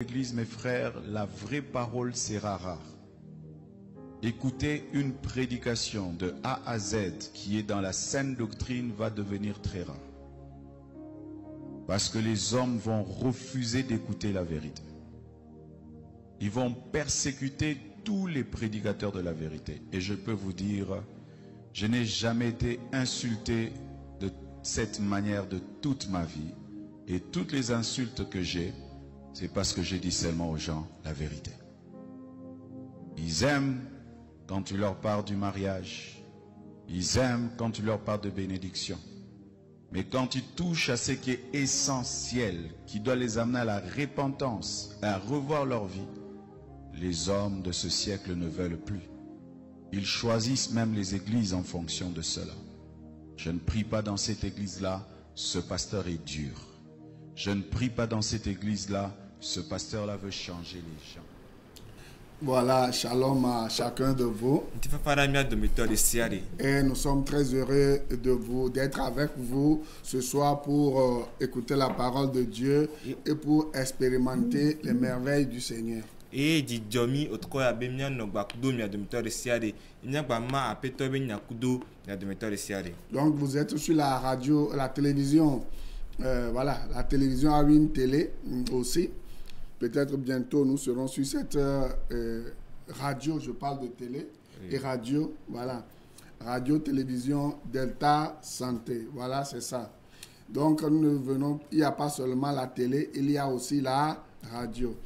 Église, mes frères, la vraie parole sera rare. Écouter une prédication de A à Z qui est dans la saine doctrine va devenir très rare. Parce que les hommes vont refuser d'écouter la vérité. Ils vont persécuter tous les prédicateurs de la vérité. Et je peux vous dire, je n'ai jamais été insulté de cette manière de toute ma vie. Et toutes les insultes que j'ai, c'est parce que je dis seulement aux gens la vérité. Ils aiment quand tu leur parles du mariage. Ils aiment quand tu leur parles de bénédiction. Mais quand tu touches à ce qui est essentiel, qui doit les amener à la repentance, à revoir leur vie, les hommes de ce siècle ne veulent plus. Ils choisissent même les églises en fonction de cela. Je ne prie pas dans cette église-là, ce pasteur est dur. Je ne prie pas dans cette église-là, ce pasteur-là veut changer les gens. Voilà, shalom à chacun de vous. Et nous sommes très heureux d'être avec vous ce soir pour écouter la parole de Dieu et pour expérimenter les merveilles du Seigneur. Donc vous êtes sur la radio, la télévision. Voilà, la télévision a une télé aussi. Peut-être bientôt nous serons sur cette radio, je parle de télé, oui. Et radio, voilà. Radio, télévision, Delta, santé. Voilà, c'est ça. Donc nous venons, il n'y a pas seulement la télé, il y a aussi la radio.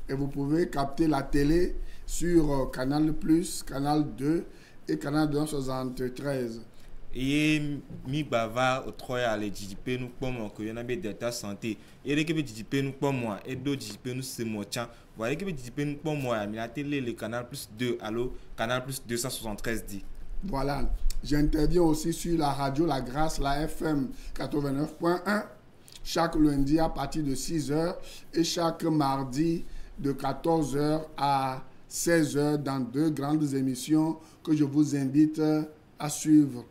Et vous pouvez capter la télé sur Canal+, Canal 2 et Canal 273. Et mi bava au troya les DJP nous pomme que y en a des Delta santé et les que DJP nous pomme moi et d'autres DJP nous c'est moi tiens voilà que DJP nous pomme moi mais la télé le Canal plus 2 allo Canal plus 273 dit voilà. J'interviens aussi sur la radio La Grâce, la FM 89.1 chaque lundi à partir de 6h et chaque mardi de 14h à 16h dans deux grandes émissions que je vous invite à suivre.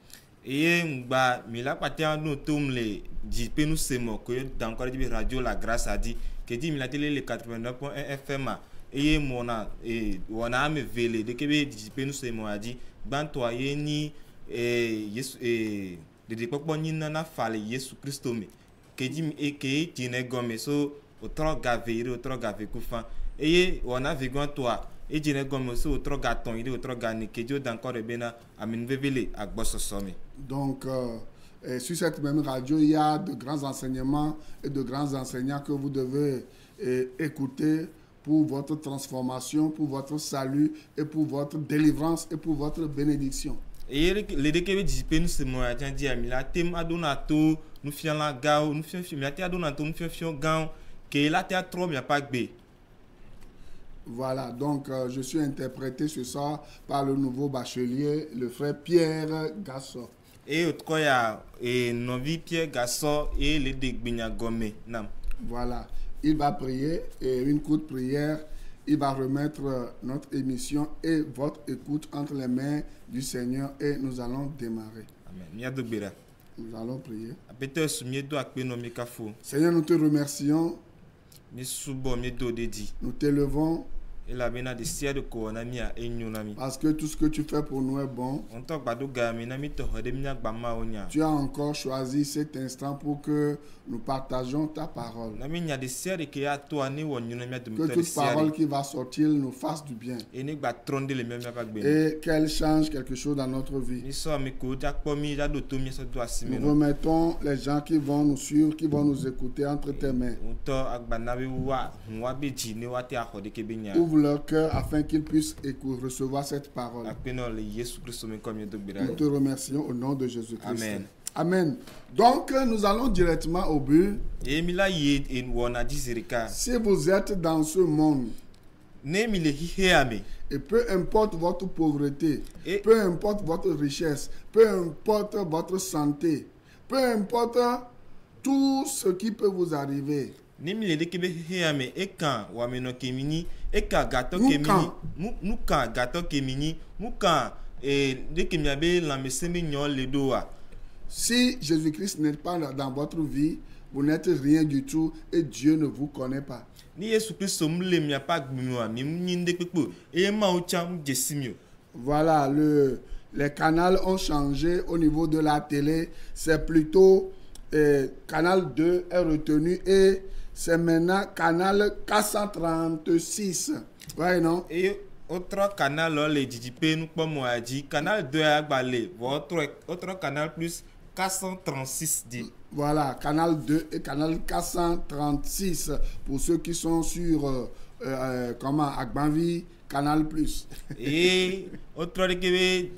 Et m'ba mila patia no tomle dit pe nous c'est mo que dans encore dit radio La Grâce a dit que dit mila télé le 89.1 FM et mona et wana me vele de que dit pe nous c'est mo a dit ban toi ni yesu de depokpo ni na fale Yesu Christo me que dit et que tine gomme so otro gave kufa et wana vegan toi et je comme aussi autre gâton il est autre gagné que Dieu d'encore bena amin vevele à bossosome. Donc sur cette même radio il y a de grands enseignements et de grands enseignants que vous devez écouter pour votre transformation, pour votre salut et pour votre délivrance et pour votre bénédiction. Et les deux qui disent nous c'est moi dit amila tem adonato nous fions la gao nous fions milati adonato nous fions gao que la théâtre trop bien pas bé. Voilà, donc je suis interprété ce soir par le nouveau bachelier, le frère Pierre Gasso. Et autre et novi Pierre Gasso et les Degbina Gomé. Voilà, il va prier et une courte prière, il va remettre notre émission et votre écoute entre les mains du Seigneur et nous allons démarrer. Amen. Nous allons prier. Seigneur, nous te remercions. Nous t'élevons. Parce que tout ce que tu fais pour nous est bon. Tu as encore choisi cet instant pour que nous partageons ta parole. Que toute parole qui va sortir nous fasse du bien. Et qu'elle change quelque chose dans notre vie. Nous remettons les gens qui vont nous suivre, qui vont nous écouter entre tes mains. Ouvre leur cœur afin qu'ils puissent recevoir cette parole. Nous te remercions au nom de Jésus-Christ. Amen. Amen. Donc nous allons directement au but. Si vous êtes dans ce monde, et peu importe votre pauvreté, peu importe votre richesse, peu importe votre santé, peu importe tout ce qui peut vous arriver, si Jésus-Christ n'est pas dans votre vie, vous n'êtes rien du tout et Dieu ne vous connaît pas. ni Yesu Christ mle mia pa gbimo mi nyinde pepo e ma o cham jesimio. Voilà, les canaux ont changé au niveau de la télé. C'est plutôt canal 2 est retenu et c'est maintenant canal 436. Ouais, non? Et autre canal, les DJP, nous pas moi dit canal 2 à Balé, autre canal plus 436 dit. Voilà, canal 2 et canal 436 pour ceux qui sont sur comment Agbanvi, canal plus. Et autre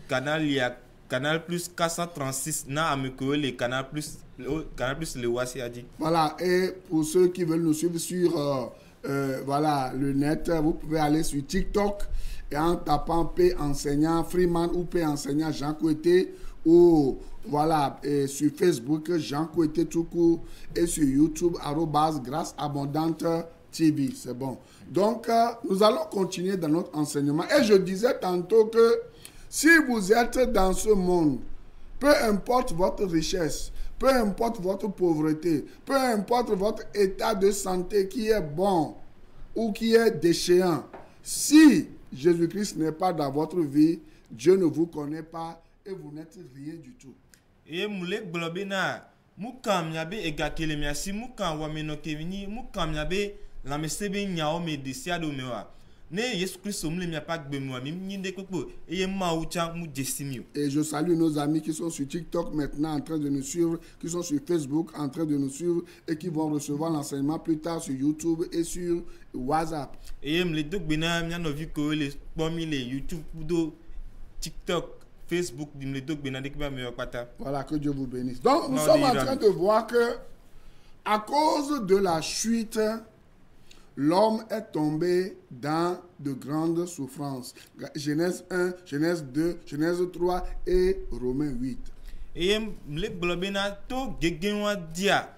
canal, il y a canal plus 436 na amiko les canal plus le Wasi a dit. Voilà, et pour ceux qui veulent nous suivre sur voilà, le net, vous pouvez aller sur TikTok et en tapant P enseignant Freeman ou P enseignant Jean Koueté ou voilà, et sur Facebook Jean Koueté tout court et sur YouTube @grâce abondante TV. C'est bon. Donc, nous allons continuer dans notre enseignement. Et je disais tantôt que si vous êtes dans ce monde, peu importe votre richesse, peu importe votre pauvreté, peu importe votre état de santé qui est bon ou qui est déchéant, si Jésus-Christ n'est pas dans votre vie, Dieu ne vous connaît pas et vous n'êtes rien du tout. Et moulé globina, mukam yabe egakele miasi mukam wameno kevini mukam yabe la mesebe nyao me desiado mewa. Ne Yesu Christ omle mi pas gbemwa mi nyinde kokpo eye ma ucha mu jesimio. Et je salue nos amis qui sont sur TikTok maintenant en train de nous suivre, qui sont sur Facebook en train de nous suivre et qui vont recevoir l'enseignement plus tard sur YouTube et sur WhatsApp. Et me le dok bena mi no vu ko les pomi les YouTube do TikTok Facebook dim le dok bena de ki ba me pata. Voilà, que Dieu vous bénisse. Donc nous sommes en train de voir que à cause de la chute, l'homme est tombé dans de grandes souffrances. Genèse 1, Genèse 2, Genèse 3 et Romains 8. Et le globena to gegenwa dia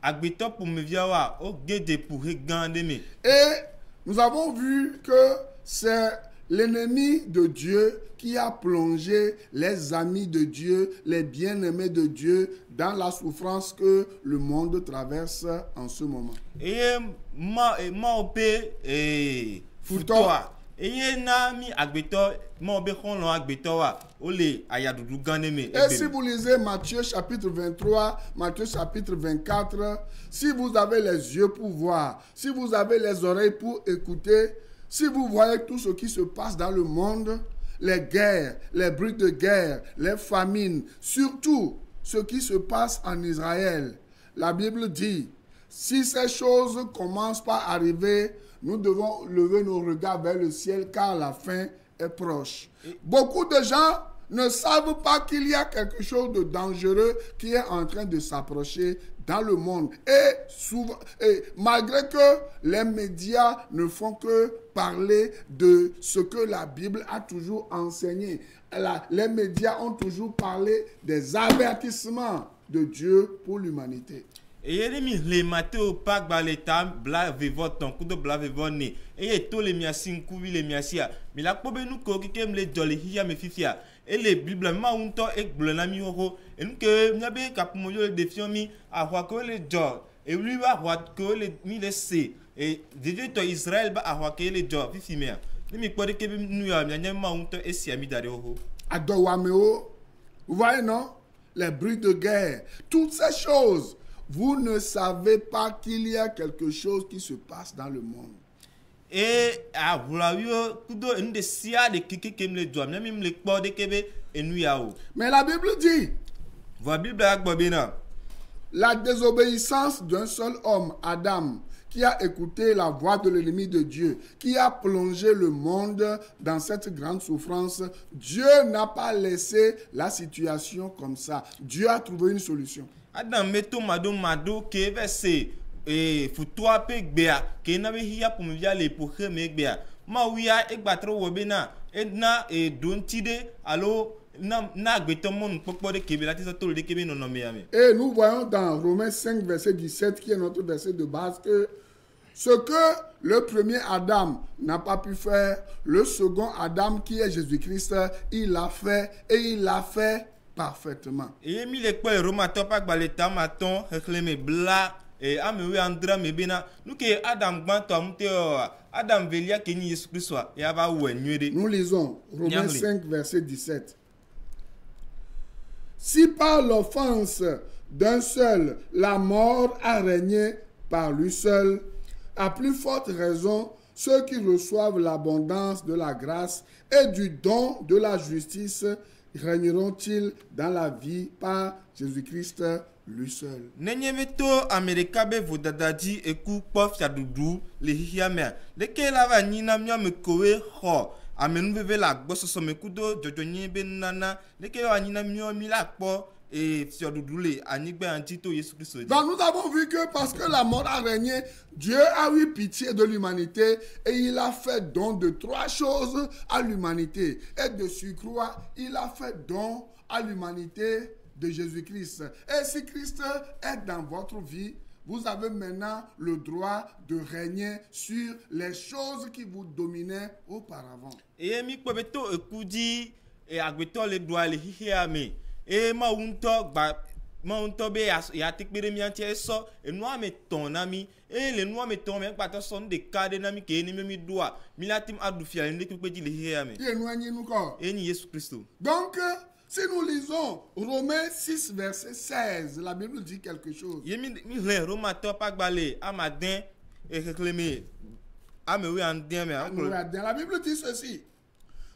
agbeto pour me viawa o gede pour regande me. Et nous avons vu que c'est l'ennemi de Dieu qui a plongé les amis de Dieu, les bien-aimés de Dieu dans la souffrance que le monde traverse en ce moment. Et ma opé et futoa. Et na mi agbeto ma opé kon lo agbeto wa ole ayadudu gande me. Et si vous lisez Matthieu chapitre 23, Matthieu chapitre 24, si vous avez les yeux pour voir, si vous avez les oreilles pour écouter, si vous voyez tout ce qui se passe dans le monde, les guerres, les bruits de guerre, les famines, surtout ce qui se passe en Israël, la Bible dit, si ces choses commencent par arriver, nous devons lever nos regards vers le ciel car la fin est proche. Beaucoup de gens ne savent pas qu'il y a quelque chose de dangereux qui est en train de s'approcher dans le monde. Et malgré que les médias ne font que parler de ce que la Bible a toujours enseigné, les médias ont toujours parlé des avertissements de Dieu pour l'humanité. Et les Matthieu pas baleta bla vivot ton coup de bla vivot ne et tous les miasin kubi les miasia mais la pobe nous ko ki kem les jolly hiya me fifia et les bible ma unto e blonami oro et nous que nyabe kap moyo défiant mi a wa ko les jol et lui va wa ko les mi les c et Dieu to Israël ba a wa ke les jol fifimea ni mi pode ke nous ya nya ma unto e si ami dare oro adowameo vous voyez non les bruits de guerre toutes ces choses. Vous ne savez pas qu'il y a quelque chose qui se passe dans le monde. Et à Voulavio, kudo une sia de kiki kem le doit, même le port de kebe et nous yao. Mais la Bible dit, la Bible a bobina. La désobéissance d'un seul homme, Adam, qui a écouté la voix de l'ennemi de Dieu, qui a plongé le monde dans cette grande souffrance, Dieu n'a pas laissé la situation comme ça. Dieu a trouvé une solution. Adam meto mado ke verse e futoa pe gbea ke na be hia pour me via le pour me gbea ma wia e gbatre wo be na e na e don tide allo na gbeto mon popo de kebe la tisa tolo de kebe non me yame. Et nous voyons dans Romains 5 verset 17 qui est notre verset de base que ce que le premier Adam n'a pas pu faire, le second Adam qui est Jésus-Christ, il l'a fait et il l'a fait parfaitement. Et mi le quoi Roma top ak baleta maton reclame bla et amewe andra mebena nous que Adam gbanto amute Adam velia ke ni Jésus Christ et ava wenwede. Nous lisons Romains 5 verset 17. Si par l'offense d'un seul la mort a régné par lui seul, à plus forte raison ceux qui reçoivent l'abondance de la grâce et du don de la justice régneront-ils dans la vie par Jésus-Christ lui seul. Nenyemeto Amerika be vodadadi eku pof ya dudu le hihiame. Leke la va nina mia me kowe ho. Amenu bebe la gbososo me kudo jojonye be nana. Leke wa nina mia mi la po et sur dudu le anigbe antito Jésus Christ. Donc nous avons vu que parce que la mort a régné, Dieu a eu pitié de l'humanité et il a fait don de 3 choses à l'humanité. Et de surcroît, il a fait don à l'humanité de Jésus-Christ. Et si Christ est dans votre vie, vous avez maintenant le droit de régner sur les choses qui vous dominaient auparavant. Et mi kwebeto ekudi et agbeto le doa le hihiame. Et ma unto be ya tekbere mi antie so e no ameton na mi e le no ameton me pato son de kade na mi ke ni mi doa mi latim adu fia le kweji le hihiame. Et ni Jésus Christ. Donc si nous lisons Romains 6 verset 16, la Bible dit quelque chose. La Bible dit ceci.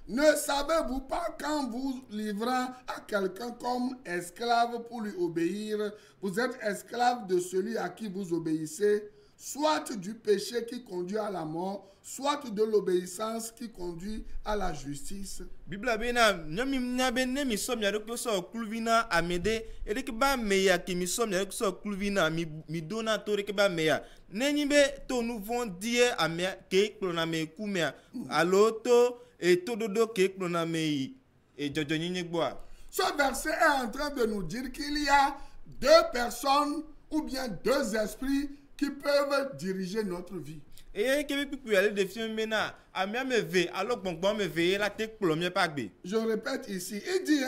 Ne savez-vous pas qu'en vous livrant à quelqu'un comme esclave pour lui obéir, vous êtes esclave de celui à qui vous obéissez, soit du péché qui conduit à la mort, soit de l'obéissance qui conduit à la justice. Bible bena nyami nyabe ne mi som ya ko so kluvina amede e de ke ba meya ki mi som ya ko so kluvina mi dona to de ke ba meya nenyi be to nous vont dire ame ke klona me kumea aloto et to dodo ke klona me et jojo nyinye gbo. Ce verset est en train de nous dire qu'il y a 2 personnes ou bien 2 esprits qui peuvent diriger notre vie. Et que pipu aller de film mena amia me ve alors gbongbon me ve la te plomie pas gbe. Je répète ici, il dit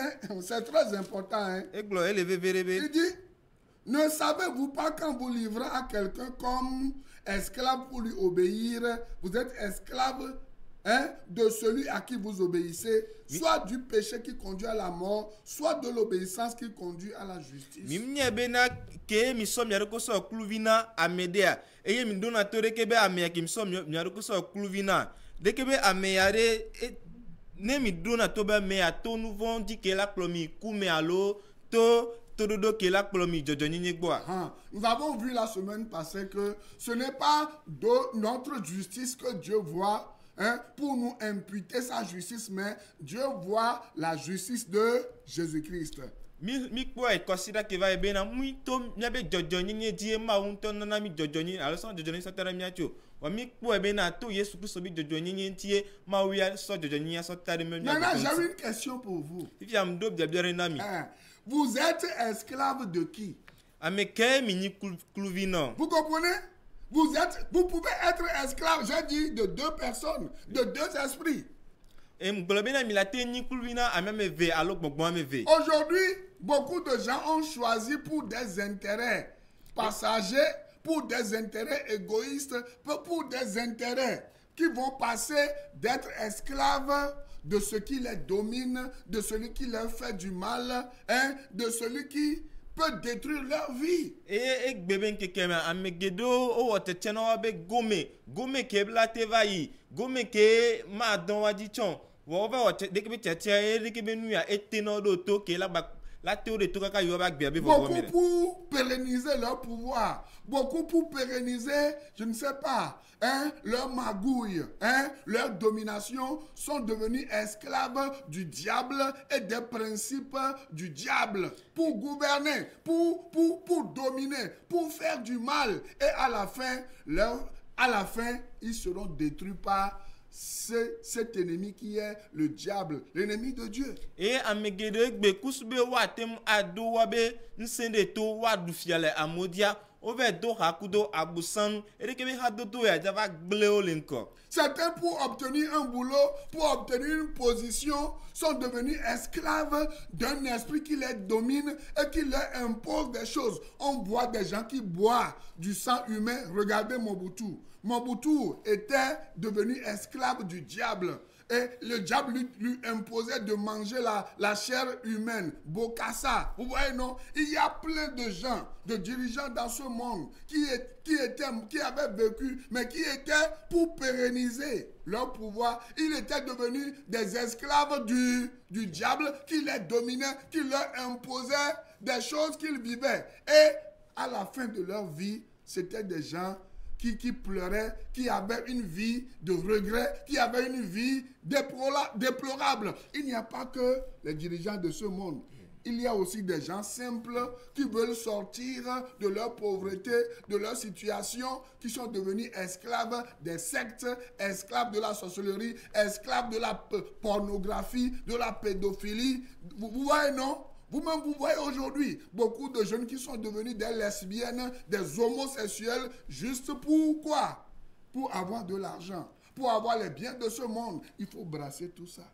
c'est très important Et glo élevé verebe. Il dit ne savez-vous pas quand vous livrez à quelqu'un comme esclave pour lui obéir, vous êtes esclave de celui à qui vous obéissez, soit du péché qui conduit à la mort, soit de l'obéissance qui conduit à la justice. Mimnya bena ke mi som yaro ko so kluvina amedea eye mi dona tore ke be ameya ki mi som yaro ko so kluvina de ke be ameyare ne mi dona to be me ato nous vont dire que la plomi kume alo to dodo ke la plomi jojo nyinye gbo. Nous avons vu la semaine passée que ce n'est pas de notre justice que Dieu voit pour nous imputer sa justice, mais Dieu voit la justice de Jésus-Christ. Mi kwa considère que va bien mi to nyabe jojoni ni die ma unto na mi jojoni alors sans jojoni satara mi acho wa mi kwa bien na to Jésus Christ bi jojoni ni tie ma wi so jojoni so tare mi. Maintenant j'ai une question pour vous. Vous êtes esclave de qui? Ameke mi ni kluvino. Vous comprenez? Vous pouvez être esclave, j'ai dit, de 2 personnes, de 2 esprits. Aujourd'hui, beaucoup de gens ont choisi pour des intérêts passagers, pour des intérêts égoïstes, pour des intérêts qui vont passer d'être esclaves de ce qui les domine, de celui qui leur fait du mal, de celui qui peut détruire leur vie. Et bébé kekeme amegedo o woteteno abe gome ke blate vai gome ke ma don wadi chon wo va wote de ke tete de ke benu ya eteno do to ke la théorie de tout kaka yo ba gbe be vo beaucoup pour pérenniser leur pouvoir, beaucoup pour pérenniser, je ne sais pas, leur magouille, leur domination, sont devenus esclaves du diable et des principes du diable pour gouverner, pour dominer, pour faire du mal. Et à la fin, ils seront détruits par cet ennemi qui est le diable, l'ennemi de Dieu. Et amegede gbe kusbe watem ado wabe nsende to wadu fiale amodia over do hakudo abusan et que me hadodo ya java gleo linko. Certains, pour obtenir un boulot, pour obtenir une position, sont devenus esclaves d'un esprit qui les domine et qui leur impose des choses. On voit des gens qui boivent du sang humain. Regardez Mobutu. Mobutu était devenu esclave du diable. Et le diable lui imposait de manger la chair humaine. Bokassa. Vous voyez, non? Il y a plein de gens, de dirigeants dans ce monde qui avaient vécu, mais qui étaient pour pérenniser leur pouvoir. Ils étaient devenus des esclaves du diable qui les dominait, qui leur imposait des choses qu'ils vivaient. Et à la fin de leur vie, c'était des gens qui pleuraient, qui avaient une vie de regret, qui avaient une vie déplorable. Il n'y a pas que les dirigeants de ce monde. Il y a aussi des gens simples qui veulent sortir de leur pauvreté, de leur situation, qui sont devenus esclaves des sectes, esclaves de la sorcellerie, esclaves de la pornographie, de la pédophilie. Vous voyez, non? Vous-même, vous voyez aujourd'hui beaucoup de jeunes qui sont devenus des lesbiennes, des homosexuels, juste pour quoi? Pour avoir de l'argent, pour avoir les biens de ce monde. Il faut brasser tout ça.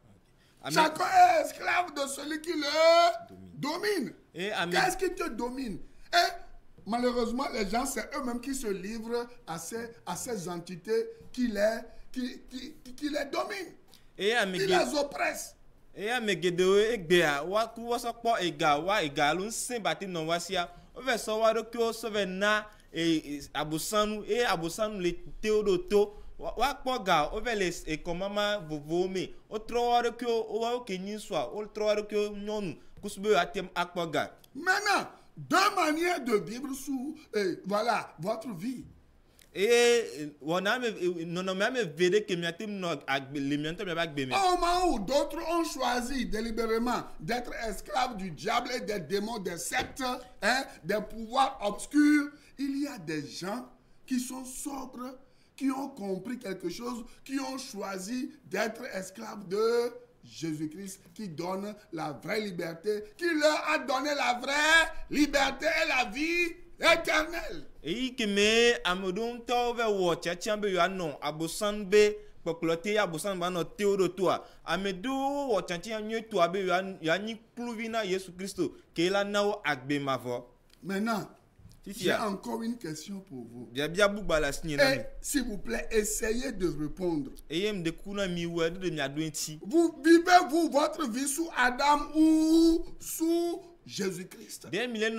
Chacun est esclave de celui qui le domine. Qu'est-ce qui te domine? Et malheureusement, les gens, c'est eux-mêmes qui se livrent à ces entités qui les dominent, qui les oppressent. Et à Megedeo et Bea, Wakuwasakpo et Gawa et Galun Saint-Bati non Wasia, over Sawaroko, Sovena et Abusanu les Théodoto, Wakpoga, over les et Komama Vovome, Otroaroko, Oakenin soit, Otroaroko non, Kusbe Atem Akpoga. Maintenant, deux manières de vivre sous, voilà, votre vie. Et on a même vécu que au moment où d'autres ont choisi délibérément d'être esclaves du diable et des démons, des sectes, des pouvoirs obscurs, il y a des gens qui sont sobres, qui ont compris quelque chose, qui ont choisi d'être esclaves de Jésus-Christ, qui donne la vraie liberté, qui leur a donné la vraie liberté et la vie éternelle. Et qui me amodon tove watch a chambe non abosan be poklote abosan ba no théodo toi amedo watch a nyu to abe ya ni pluvina Jésus Christ que la nao agbe mavo. Maintenant, j'ai encore une question pour vous. Bien bou bala Et s'il vous plaît, essayez de répondre. Vous vivez-vous votre vie sous Adam ou sous Jésus-Christ? Vivez-vous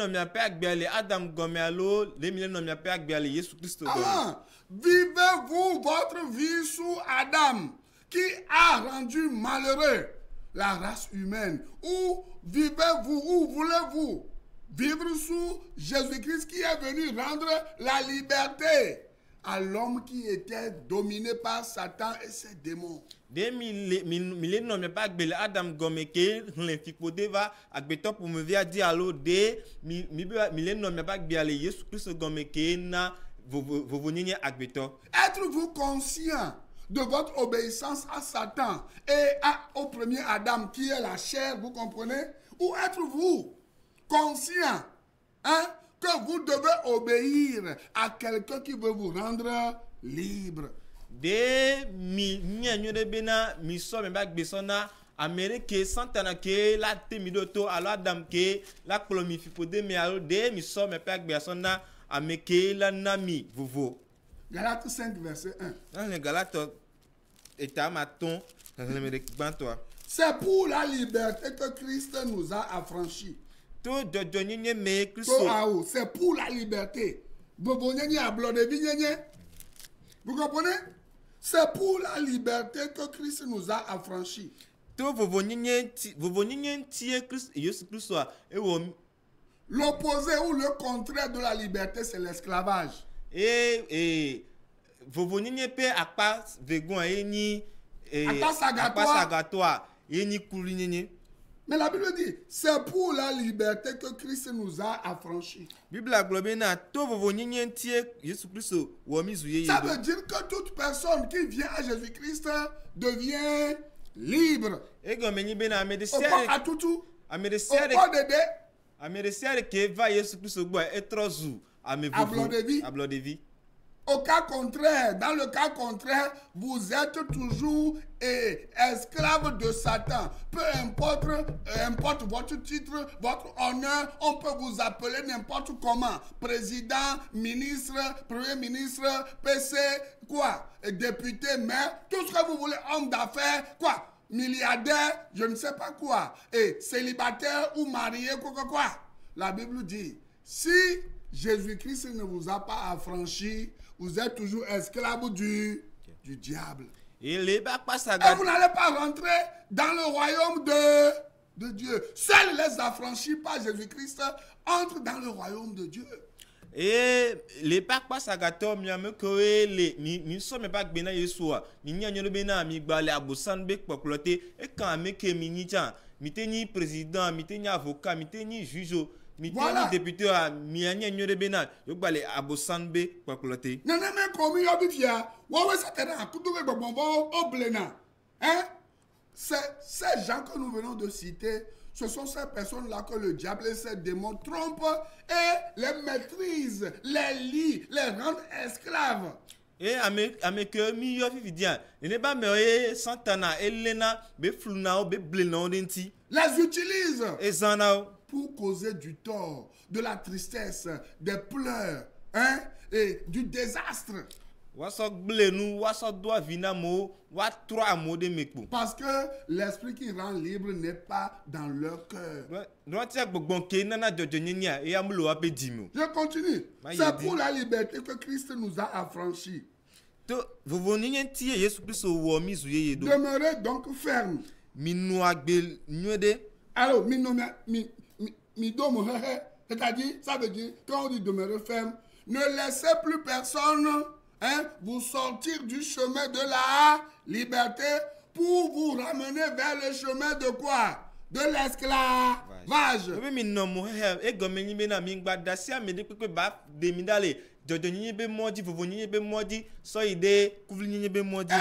votre vie sous Adam qui a rendu malheureux la race humaine? Ou vivez-vous, ou voulez-vous vivre sous Jésus-Christ qui est venu rendre la liberté à l'homme qui était dominé par Satan et ses démons? Des milliers n'ont pas gbele Adam gomeke l'infipodé va agbeto pour me via dialo de milliers n'ont pas gbele Jésus Christ gomeke na vovonini agbeto. Êtes-vous conscient de votre obéissance à Satan et au premier Adam qui est la chair, vous comprenez? Ou êtes-vous conscient que vous devez obéir à quelqu'un qui veut vous rendre libre? De de bena mi so me bag besona Amérique santana ke la temidoto ala Adam ke la colomifi de me alo de mi so me bag besona ameke la nami vovo. Galates 5 verset 1. Dans le Galates état maton toi. C'est pour la liberté que Christ nous a affranchis. C'est pour la liberté. Vous comprenez? C'est pour la liberté que Christ nous a affranchis. L'opposé ou le contraire de la liberté, c'est l'esclavage. Mais la Bible dit, c'est pour la liberté que Christ nous a affranchis. Ça veut dire que toute personne qui vient à Jésus-Christ devient libre. Au port de Ameresiare que va Yesu Christ bois et trozu À Blondevi. de vie. Au cas contraire, dans le cas contraire, vous êtes toujours esclave de Satan. Peu importe, importe votre titre, votre honneur, on peut vous appeler n'importe comment. Président, ministre, premier ministre, PC, quoi, député, maire, tout ce que vous voulez, homme d'affaires, quoi, milliardaire, je ne sais pas quoi, et célibataire ou marié, quoi. La Bible dit, si Jésus-Christ ne vous a pas affranchi, vous êtes toujours esclave du diable. Et les pas Et vous n'allez pas rentrer dans le royaume de Dieu. Seuls les affranchis par Jésus-Christ entrent dans le royaume de Dieu. Et les pas sagato miame que les ni sommes pas bena Yeshua ni nyanyo bena mi gbale abosan be poploté et quand me ke minita miteni président miteni avocat miteni juge Voilà. député à mianya nyore bena yo gbale abosan be poploté. Non mais comme yo bifia, ouais c'est un kutu ke bonbon au blena. Hein? Ces gens que nous venons de citer, ce sont ces personnes-là que le diable et ses démons trompent et les maîtrisent, les lient, les rendent esclaves. Et avec mi yo fi dia ne ba me santana elena be fluna be blena denti Les utilisent et zana pour causer du tort, de la tristesse, des pleurs, hein, et du désastre. waso blenu waso doa vinamo wa trois mots de mekpo. Parce que l'esprit qui rend libre n'est pas dans leur cœur. Je continue. C'est pour la liberté que Christ nous a affranchis. Demeurez donc ferme. Alors, c'est-à-dire, ça veut dire, quand on dit demeurer ferme, ne laissez plus personne vous sortir du chemin de la liberté pour vous ramener vers le chemin de quoi? De l'esclavage. Et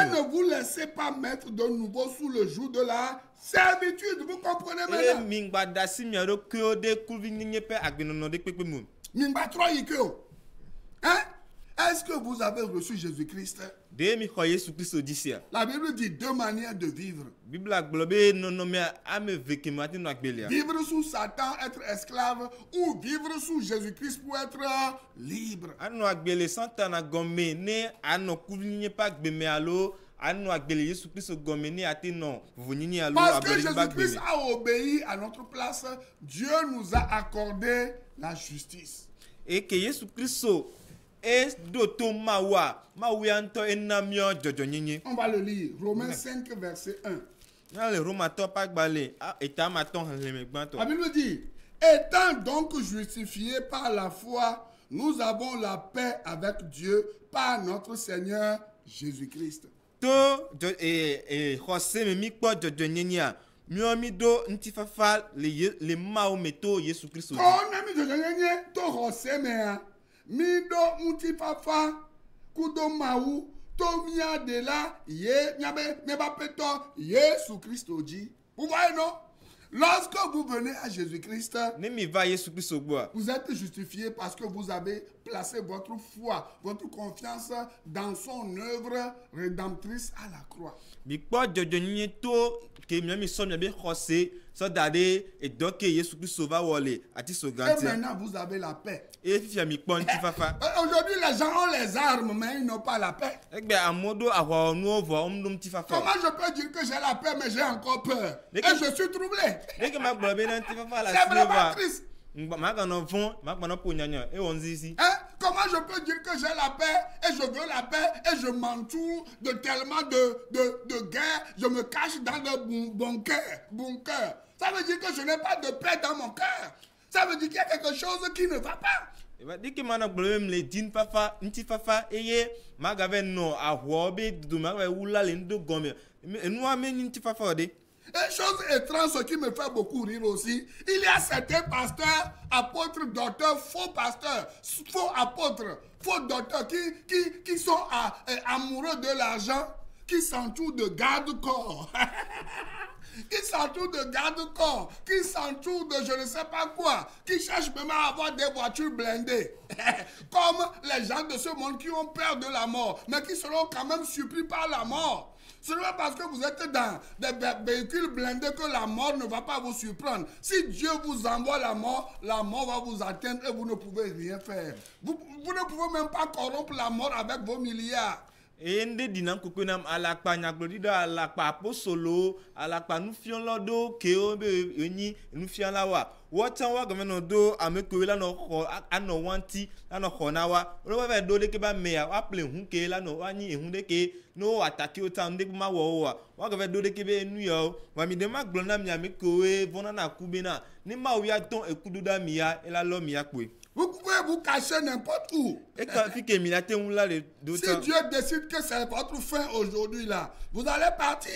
ne vous laissez pas mettre de nouveau sous le joug de la servitude. Vous comprenez maintenant? Hein? Est-ce que vous avez reçu Jésus-Christ? La Bible dit deux manières de vivre. Vivre sous Satan, être esclave, ou vivre sous Jésus-Christ pour être libre. Parce que Jésus-Christ a obéi à notre place, Dieu nous a accordé la justice. Et que Jésus-Christ est d'auto mawa mawianto enamio jojonyinyi. On va le lire. Romains 5 verset 1. La Bible dit, étant donc justifiés par la foi, nous avons la paix avec Dieu par notre Seigneur Jésus-Christ. To José me mi kpo jojonyinyi a miomi do ntifafa le maometo Jésus Christ. On a mis jojonyinyi to José me Mido Mutifafa Kudo Maou Tomia de la Ye Nyabepeto Jésus Christ dit. Vous voyez non? Lorsque vous venez à Jésus-Christ, vous êtes justifié parce que vous avez placé votre foi, votre confiance dans son œuvre rédemptrice à la croix. Et maintenant, vous avez la paix. Aujourd'hui, les gens ont les armes, mais ils n'ont pas la paix. Comment je peux dire que j'ai la paix, mais j'ai encore peur? Et je suis troublé. C'est vraiment triste. Comment je peux dire que j'ai la paix et je veux la paix et je m'entoure de tellement de guerre, je me cache dans le bunker. Ça veut dire que je n'ai pas de paix dans mon cœur. Ça veut dire qu'il y a quelque chose qui ne va pas. Et chose étrange, ce qui me fait beaucoup rire aussi, il y a certains pasteurs, apôtres, docteurs, faux pasteurs, faux apôtres, faux docteurs qui sont amoureux de l'argent, qui s'entourent de garde-corps. qui s'entourent de garde-corps, qui s'entourent de je ne sais pas quoi, qui cherchent même à avoir des voitures blindées. Comme les gens de ce monde qui ont peur de la mort, mais qui seront quand même surpris par la mort. Ce n'est pas parce que vous êtes dans des véhicules blindés que la mort ne va pas vous surprendre. Si Dieu vous envoie la mort va vous atteindre et vous ne pouvez rien faire. Vous ne pouvez même pas corrompre la mort avec vos milliards. Et ndé dinam kokonam alakpa nyaglodi do alakpa apostolo alakpa nufion lodo keo be eni nufian lawa wotan wa gomeno do amekowe la no ho ano wanti ano honawa ro ba do de ke ba meya wa ple hun ke la no ani ehun de ke no ataki o tan de ma wo wa gove do de ke be nu yo wa mi de ma glona mi amekowe vona na kubena ni ma wi aton ekudu da mi ya ela lo mi ya pe. Vous pouvez vous cacher n'importe où. Et quand si Dieu décide que c'est votre fin aujourd'hui là, vous allez partir.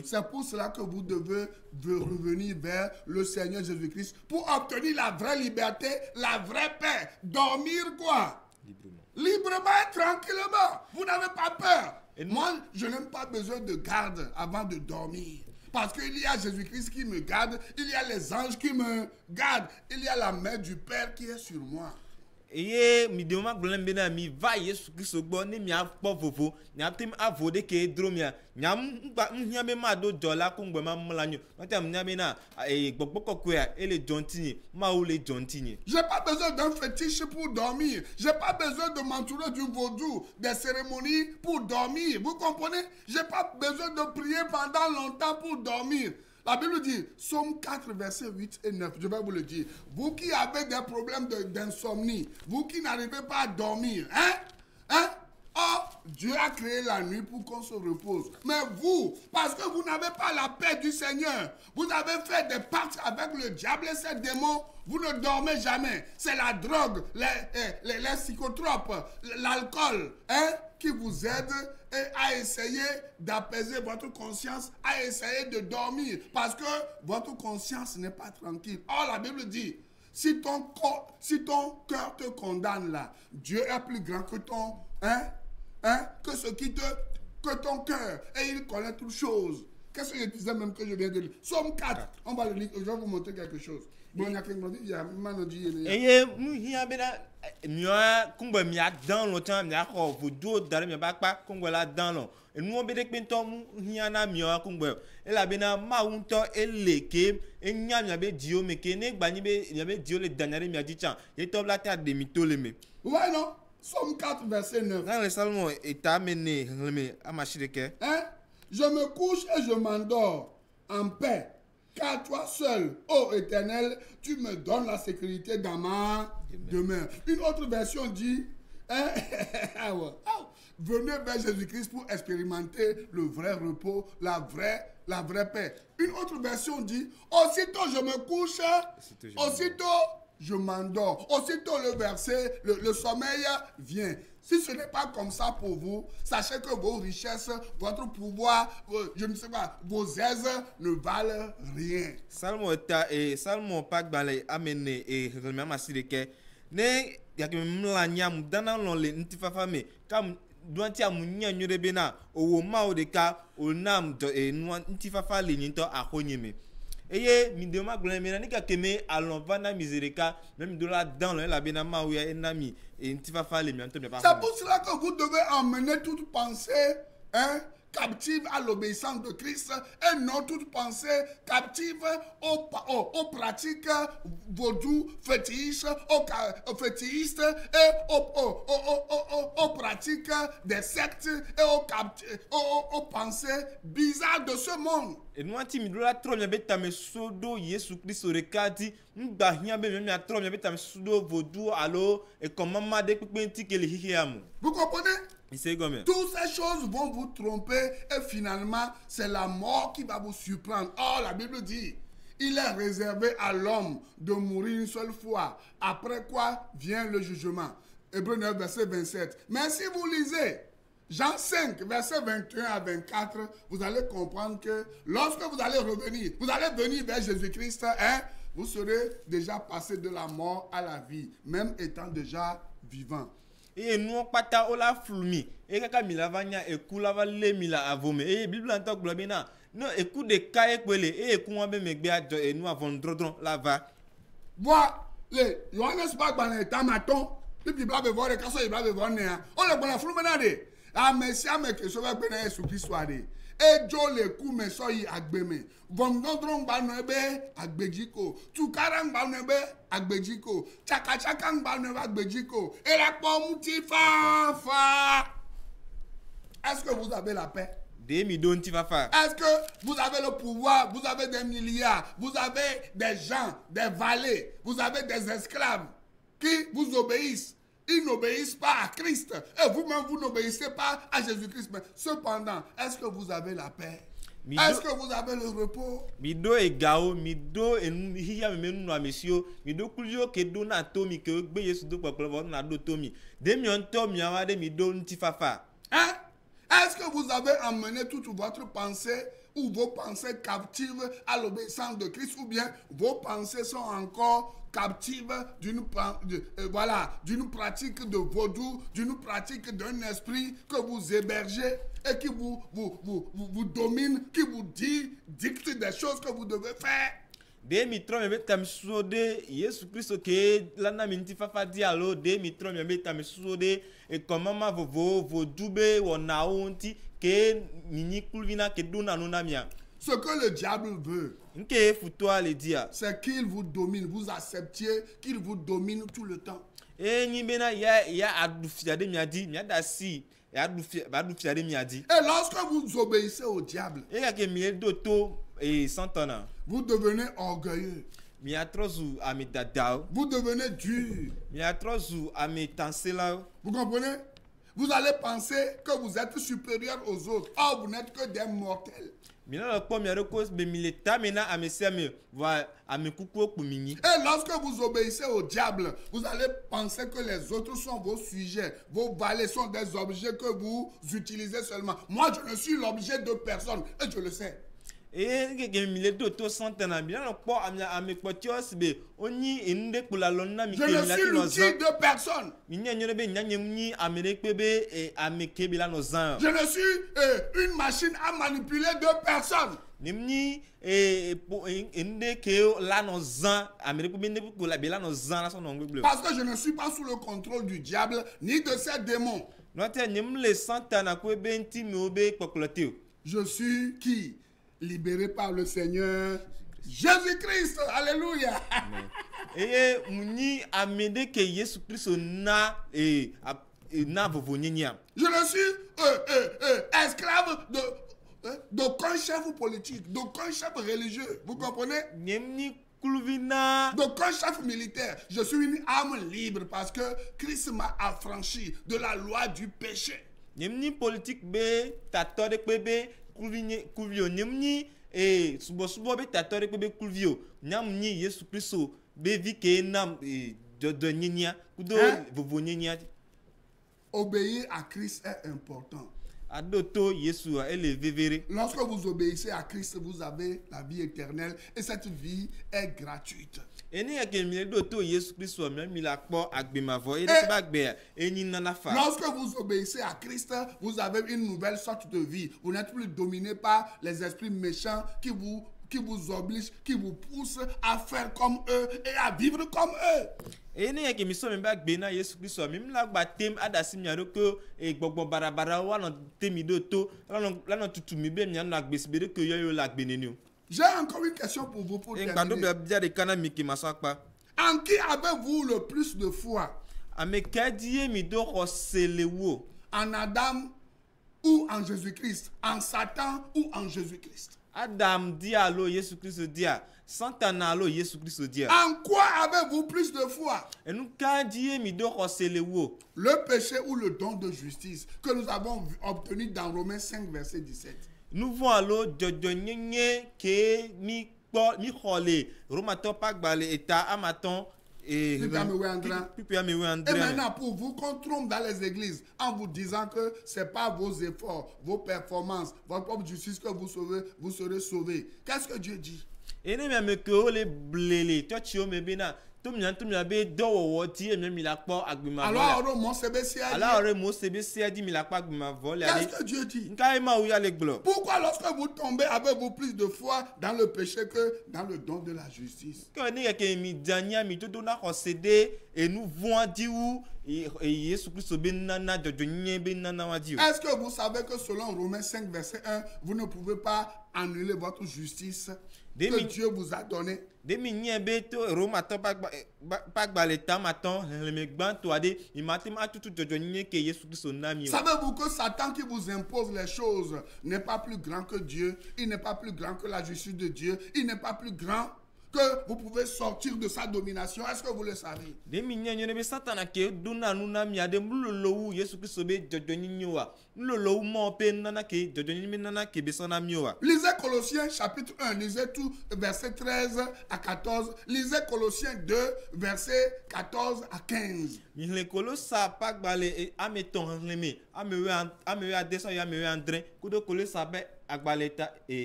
C'est pour cela que vous devez revenir vers le Seigneur Jésus-Christ pour obtenir la vraie liberté, la vraie paix. Dormir quoi? Librement et tranquillement. Vous n'avez pas peur. Moi, je n'ai pas besoin de garde avant de dormir. Parce qu'il y a Jésus-Christ qui me garde, il y a les anges qui me gardent, il y a la main du Père qui est sur moi. Et mi demande problème bena mi va Yesu Christ gbo ni mi apo vovo ni atem avode ke dromia nyam nya be ma do dola ko ngbe ma mlanyo notam nya be na gbogbo kokoya ele jontini ma o le jontini. J'ai pas besoin d'un fétiche pour dormir, j'ai pas besoin de m'entourer du vaudou, des cérémonies pour dormir. Vous comprenez? J'ai pas besoin de prier pendant longtemps pour dormir. La Bible dit, Psaume 4, versets 8 et 9, je vais vous le dire. Vous qui avez des problèmes d'insomnie, vous qui n'arrivez pas à dormir, oh, Dieu a créé la nuit pour qu'on se repose. Mais vous, parce que vous n'avez pas la paix du Seigneur, vous avez fait des pactes avec le diable et ses démons, vous ne dormez jamais. C'est la drogue, les psychotropes, l'alcool, qui vous aide à essayer d'apaiser votre conscience, à essayer de dormir, parce que votre conscience n'est pas tranquille. Or, la Bible dit, si ton cœur te condamne là, Dieu est plus grand que ton, que ce qui que ton cœur, et il connaît toutes choses. Qu'est-ce que je disais même que je viens de lire? Psaume 4, on va le lire, je vais vous montrer quelque chose. Bon, il y a quelqu'un qui dit, et mouhia bena mia kumba mia dans longtemps mia ko vodo dare mia bakpa kumba la dans lo enu obe de pinto mouhia na mia kumba e la bena ma unto eleke enya mia be dio meke ne gbani be mia be dio le danare mia dichan ye top la terre de mitoleme. Ouais non, Somme 4 verset 9. Dans le salmon est amené à ma chireke. Je me couche et je m'endors en paix. Car toi seul, ô Éternel, tu me donnes la sécurité dans ma demeure. Une autre version dit, venez vers Jésus-Christ pour expérimenter le vrai repos, la vraie paix. Une autre version dit, aussitôt je me couche, aussitôt je m'endors. Aussitôt le sommeil vient. Si ce n'est pas comme ça pour vous, sachez que vos richesses, votre pouvoir, je ne sais pas, vos aises ne valent rien. Salmo et Salmo pak balay amené et remama sileke ne yakimlanyam danan le ntifafame kam doanti amunya nyorebena owo mao de ka onam do e ntifafa le nyinto akonyeme. Eye mi de ma glon mi na ni ka keme alon vana misérika même de la dans la benama ou ya enami et ntifafa le mi anto me pas. C'est pour cela que vous devez emmener toute pensée captive à l'obéissance de Christ et non toute pensée captive aux pratiques vaudou, fétichistes et aux pratiques des sectes et aux pensées bizarres de ce monde. Et nous anti la trop bien bête mais sodo Yesu Christ rekadi ngba hia be me trop bien bête mais sodo vaudou allo et comment ma de penti que le hihiamu. Vous comprenez? Toutes ces choses vont vous tromper et finalement, c'est la mort qui va vous surprendre. Or, la Bible dit, il est réservé à l'homme de mourir une seule fois, après quoi vient le jugement. Hébreux 9, verset 27. Mais si vous lisez Jean 5, verset 21 à 24, vous allez comprendre que lorsque vous allez venir vers Jésus-Christ, vous serez déjà passé de la mort à la vie, même étant déjà vivant. et nous pata ola flumi et kaka milavanya e kulava le mila avome et bible en tant globina non écoute de kaye kwele et écoute be megbe adjo et nous avons drodron lava Vois les Johannes pas dans tamaton le bible va voir les kaso il va voir né on le bona flumenade ah merci à me que so va bena Jésus Christ soit et jo le coup me so yi agbeme vom drodron ba no be agbejiko tu karang ba no be agbejiko chaka chaka ba no agbejiko et la pomme fa. Est-ce que vous avez la paix? Est-ce que vous avez le pouvoir? Vous avez des milliards, vous avez des gens, des valets, vous avez des esclaves qui vous obéissent. Ils n'obéissent pas à Christ. Et vous-même, vous n'obéissez pas à Jésus-Christ. Mais cependant, est-ce que vous avez la paix? Est-ce que vous avez le repos? Mido e gao, mido e hiya menu no amesio, mido kulio ke do na tomi ke gbe Yesu do popolo na do tomi. Demi on tomi awade mido ntifafa. Hein? Est-ce que vous avez emmené toute votre pensée ou vos pensées captives à l'obéissance de Christ ou bien vos pensées sont encore captives d'une pratique de vaudou, d'une pratique d'un esprit que vous hébergez et qui vous domine, qui vous dicte des choses que vous devez faire? De mitro me betam suode Yesu Christ ke lana minti fafa dialo de mitro me betam suode e komama vo dube wona onti ke nini kulvina ke dona nona mia. Ce que le diable veut, c'est qu'il vous domine, vous acceptiez qu'il vous domine tout le temps. Et lorsque vous obéissez au diable, vous devenez orgueilleux. Vous devenez dur. Vous comprenez? Vous allez penser que vous êtes supérieur aux autres. Or, vous n'êtes que des mortels. Et lorsque vous obéissez au diable, vous allez penser que les autres sont vos sujets, vos valets sont des objets que vous utilisez seulement. Moi, je ne suis l'objet de personne et je le sais. Je ne suis l'outil de personne. Je ne suis une machine à manipuler de personne. Parce que je ne suis pas sous le contrôle du diable ni de ses démons. Je suis qui? Libéré par le Seigneur Jésus-Christ. Alléluia. Je suis esclave d'aucun chef politique, d'aucun chef religieux. Vous comprenez? D'aucun chef militaire. Je suis une âme libre parce que Christ m'a affranchi de la loi du péché. Politique kuvio nyamni subo be tatore be kuvio nyamni Yesu Kristo be vike nam de nyenya kudo vovo nyenya. Obéir à Christ est important. Adoto Yesu ele vevere. Lorsque vous obéissez à Christ, vous avez la vie éternelle et cette vie est gratuite. Lorsque vous obéissez à Christ, vous avez une nouvelle sorte de vie. Vous n'êtes plus dominé par les esprits méchants qui vous obligent, qui vous poussent à faire comme eux et à vivre comme eux. J'ai encore une question pour vous pour terminer. En qui avez-vous le plus de foi? En Adam ou en Jésus-Christ? En Satan ou en Jésus-Christ? Adam dit allo Jésus Christ dit Satan allo Jésus Christ dit. En quoi avez-vous plus de foi? Le péché ou le don de justice que nous avons obtenu dans Romains 5 verset 17. Nous voyons que mi khole romato pagbale eta amaton et maintenant pour vous qu'on trompe dans les églises en vous disant que c'est pas vos efforts, vos performances, votre propre justice que vous serez sauvés. Qu'est-ce que Dieu dit? Alors, mon CBC a dit, qu'est-ce que Dieu dit? Pourquoi lorsque vous tombez, avez-vous plus de foi dans le péché que dans le don de la justice? Est-ce que vous savez que selon Romains 5, verset 1, vous ne pouvez pas annuler votre justice que Dieu vous a donnée? Savez-vous que Satan qui vous impose les choses n'est pas plus grand que Dieu? Il n'est pas plus grand que la justice de Dieu. Il n'est pas plus grand que vous pouvez sortir de sa domination. Est-ce que vous le savez? Lisez Colossiens chapitre 1, lisez tout verset 13 à 14. Lisez Colossiens 2, verset 14 à 15.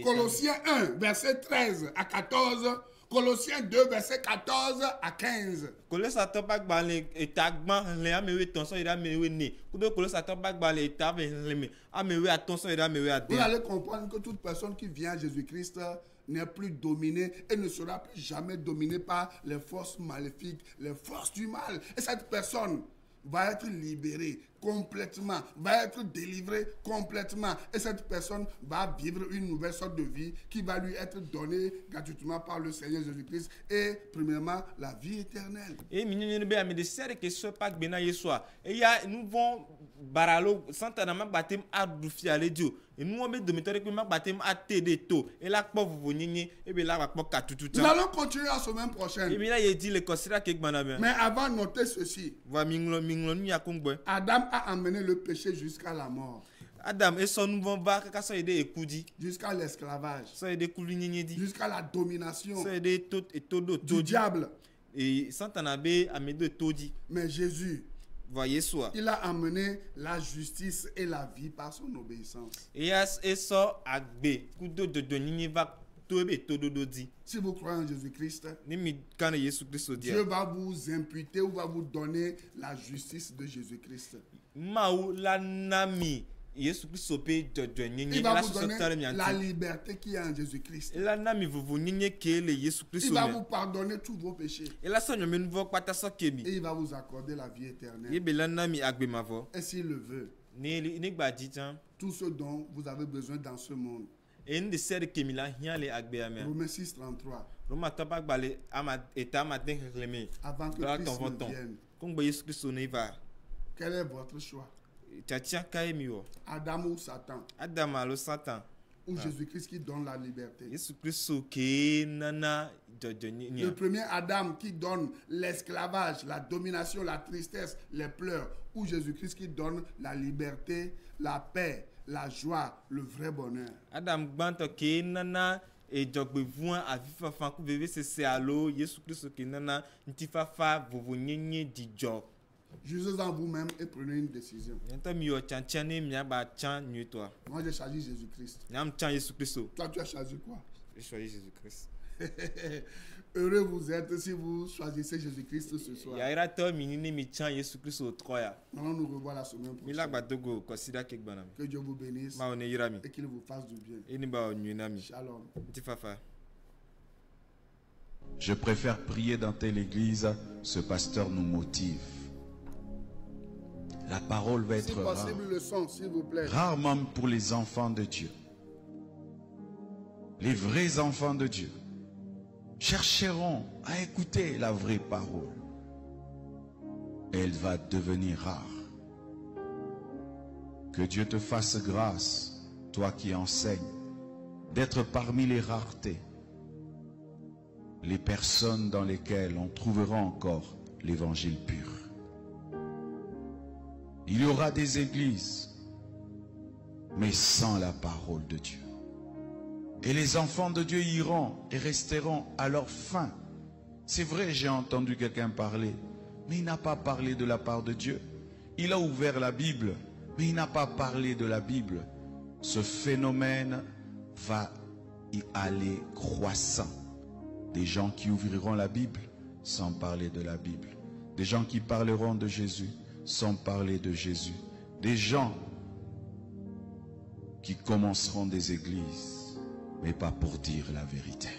Colossiens 1, verset 13 à 14. Colossiens 2, verset 14 à 15. Vous allez comprendre que toute personne qui vient à Jésus-Christ n'est plus dominée et ne sera plus jamais dominée par les forces maléfiques, les forces du mal. Et cette personne va être libérée complètement, va être délivrée complètement. Et cette personne va vivre une nouvelle sorte de vie qui va lui être donnée gratuitement par le Seigneur Jésus-Christ. Et premièrement, la vie éternelle. Et nous vont baralo santanama batem adufialedio et nous on met domiteur que ma batem atedeto et la pauvre vonyenye et bien là va katutu. Nous allons continuer la semaine prochaine. Et bien là il dit le considère que mais avant notez ceci. Adam a amené le péché jusqu'à la mort. Adam et son nouveau va jusqu'à l'esclavage, jusqu'à la domination du diable. Et mais Jésus, il a amené la justice et la vie par son obéissance. Si vous croyez en Jésus-Christ, Dieu va vous imputer ou va vous donner la justice de Jésus-Christ. Il va vous donner la liberté qui est en Jésus-Christ. Il va vous pardonner tous vos péchés. Et il va vous accorder la vie éternelle. Et s'il le veut, tout ce dont vous avez besoin dans ce monde. Romains 6, 33. Avant que Christ ne vienne, quel est votre choix? Adam ou Satan? Ou Jésus-Christ qui donne la liberté? Le premier Adam qui donne l'esclavage, la domination, la tristesse, les pleurs. Ou Jésus-Christ qui donne la liberté, la paix, la joie, le vrai bonheur. Adam banto ke nana et jogbevoin avifa fanku bébé c'est allo Jésus Christ ke nana ntifafa vovonyenye dijo. Jugez en vous-même et prenez une décision. Moi j'ai choisi Jésus-Christ. Toi tu as choisi quoi? J'ai choisi Jésus-Christ. Heureux vous êtes si vous choisissez Jésus-Christ ce soir. Allons nous revoir la semaine prochaine. Que Dieu vous bénisse et qu'il vous fasse du bien. Shalom. Je préfère prier dans telle église, ce pasteur nous motive. La parole va être rare. Le son, s'il vous plaît. Rarement pour les enfants de Dieu. Les vrais enfants de Dieu chercheront à écouter la vraie parole. Elle va devenir rare. Que Dieu te fasse grâce, toi qui enseignes, d'être parmi les raretés, les personnes dans lesquelles on trouvera encore l'évangile pur. Il y aura des églises, mais sans la parole de Dieu. Et les enfants de Dieu iront et resteront à leur fin. C'est vrai, j'ai entendu quelqu'un parler, mais il n'a pas parlé de la part de Dieu. Il a ouvert la Bible, mais il n'a pas parlé de la Bible. Ce phénomène va y aller croissant. Des gens qui ouvriront la Bible, sans parler de la Bible. Des gens qui parleront de Jésus sans parler de Jésus. Des gens qui commenceront des églises, mais pas pour dire la vérité.